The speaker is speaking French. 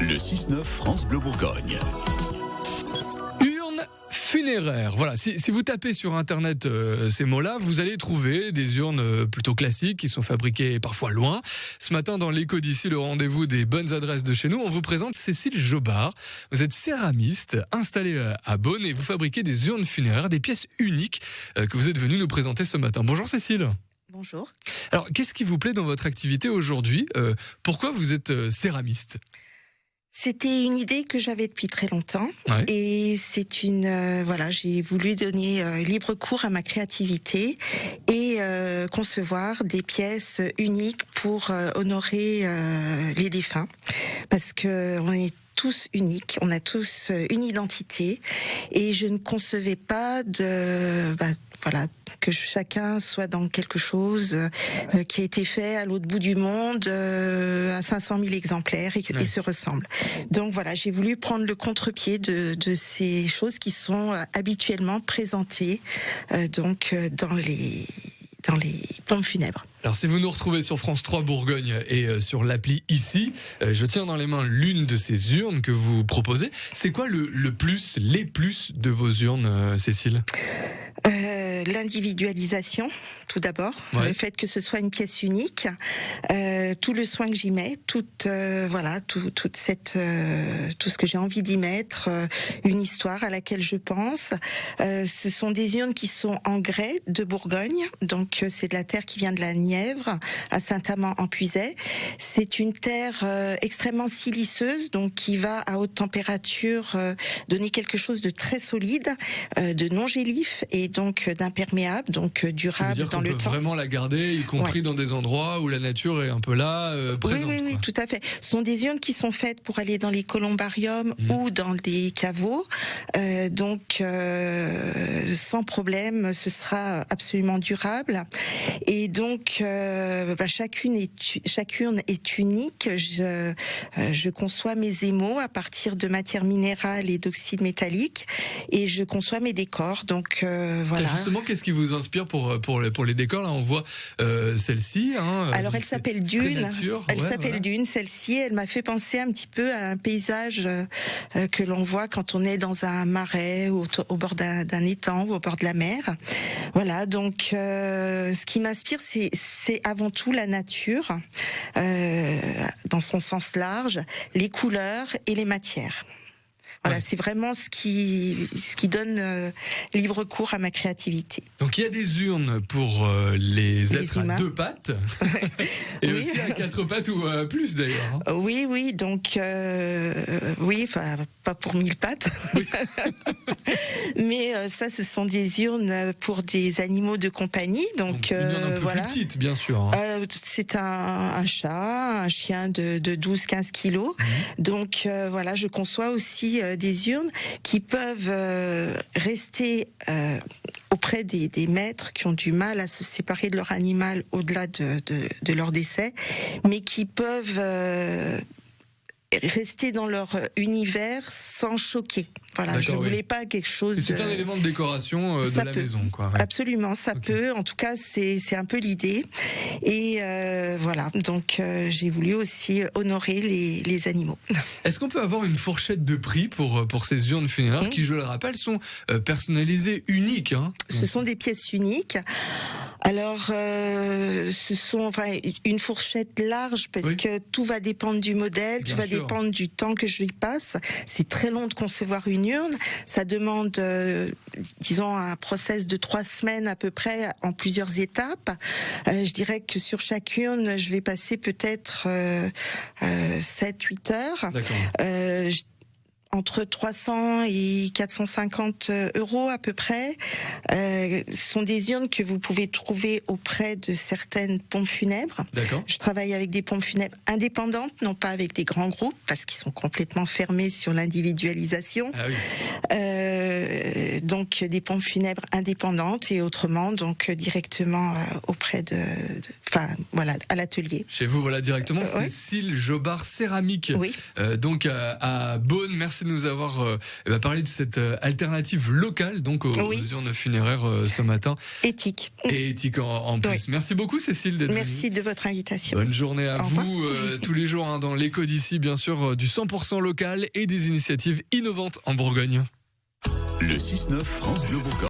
Le 6-9 France Bleu Bourgogne. Urne funéraire. Voilà, si vous tapez sur internet ces mots-là, vous allez trouver des urnes plutôt classiques qui sont fabriquées parfois loin. Ce matin, dans l'écho d'ici, le rendez-vous des bonnes adresses de chez nous, on vous présente Cécile Jobard. Vous êtes céramiste, installée à Beaune et vous fabriquez des urnes funéraires, des pièces uniques que vous êtes venue nous présenter ce matin. Bonjour Cécile. Bonjour. Alors, qu'est-ce qui vous plaît dans votre activité aujourd'hui ? Pourquoi vous êtes céramiste ? C'était une idée que j'avais depuis très longtemps, Ouais. et c'est j'ai voulu donner libre cours à ma créativité et concevoir des pièces uniques pour honorer les défunts, parce que on est tous uniques, on a tous une identité, et je ne concevais pas que chacun soit dans quelque chose qui a été fait à l'autre bout du monde, à 500 000 exemplaires et se ressemble. Donc voilà, j'ai voulu prendre le contre-pied de ces choses qui sont habituellement présentées dans les pompes funèbres. Alors si vous nous retrouvez sur France 3 Bourgogne et sur l'appli ici, je tiens dans les mains l'une de ces urnes que vous proposez. C'est quoi les plus de vos urnes, Cécile ? L'individualisation, tout d'abord, ouais. Le fait que ce soit une pièce unique, tout le soin que j'y mets, tout ce que j'ai envie d'y mettre, une histoire à laquelle je pense. Ce sont des urnes qui sont en grès de Bourgogne, donc c'est de la terre qui vient de la Nièvre, à Saint-Amand-en-Puisaye. C'est une terre extrêmement siliceuse, donc qui va à haute température donner quelque chose de très solide, de non gélif et donc d'imperméable, donc durable dans le temps. On peut vraiment la garder, y compris dans des endroits où la nature est un peu là, présente. Oui, tout à fait. Ce sont des urnes qui sont faites pour aller dans les columbariums ou dans des caveaux, donc sans problème, ce sera absolument durable. Et donc chaque urne est unique. Je conçois mes émaux à partir de matières minérales et d'oxydes métalliques, et je conçois mes décors. Donc voilà. Justement, qu'est-ce qui vous inspire pour les décors ? Là, on voit celle-ci. Alors, elle s'appelle Dune. Dune, celle-ci. Elle m'a fait penser un petit peu à un paysage que l'on voit quand on est dans un marais ou au bord d'un étang ou au bord de la mer. Voilà. Donc, ce qui m'inspire, c'est avant tout la nature, dans son sens large, les couleurs et les matières. Voilà, c'est vraiment ce qui donne libre cours à ma créativité. Donc il y a des urnes pour les êtres humains. À 2 pattes et aussi à 4 pattes ou plus d'ailleurs. Oui, donc pas pour 1000 pattes. Oui. Mais ça, ce sont des urnes pour des animaux de compagnie. Donc une urne un peu plus petite, bien sûr. C'est un chat, un chien de 12-15 kilos. Donc je conçois aussi des urnes qui peuvent rester auprès des maîtres qui ont du mal à se séparer de leur animal au-delà de leur décès, mais qui peuvent rester dans leur univers sans choquer. Voilà, je voulais pas quelque chose. C'est un élément de décoration de la maison, quoi. Ouais. Absolument, ça peut. En tout cas, c'est un peu l'idée. Et donc j'ai voulu aussi honorer les animaux. Est-ce qu'on peut avoir une fourchette de prix pour ces urnes funéraires qui, je le rappelle, sont personnalisées, uniques, hein ? Ce sont des pièces uniques. Alors, ce sont une fourchette large parce que tout va dépendre du modèle, tout va dépendre du temps que je y passe. C'est très long de concevoir une urne. Ça demande, un process de 3 semaines à peu près en plusieurs étapes. Je dirais que sur chaque urne, je vais passer peut-être 7-8 heures. D'accord. Entre 300 et 450 euros à peu près. Ce sont des urnes que vous pouvez trouver auprès de certaines pompes funèbres. D'accord. Je travaille avec des pompes funèbres indépendantes, non pas avec des grands groupes, parce qu'ils sont complètement fermés sur l'individualisation. Ah oui. donc des pompes funèbres indépendantes et autrement donc directement auprès à l'atelier. Chez vous, voilà, directement. Cécile Jobard Céramique. Oui. Donc à Beaune. Merci de nous avoir parlé de cette alternative locale donc aux urnes funéraires ce matin. Éthique. Et éthique en plus. Oui. Merci beaucoup Cécile d'être venue. Merci de votre invitation. Bonne journée à vous. Tous les jours dans l'écho d'ici, bien sûr, du 100% local et des initiatives innovantes en Bourgogne. Le 6-9 France Bleu Bourgogne.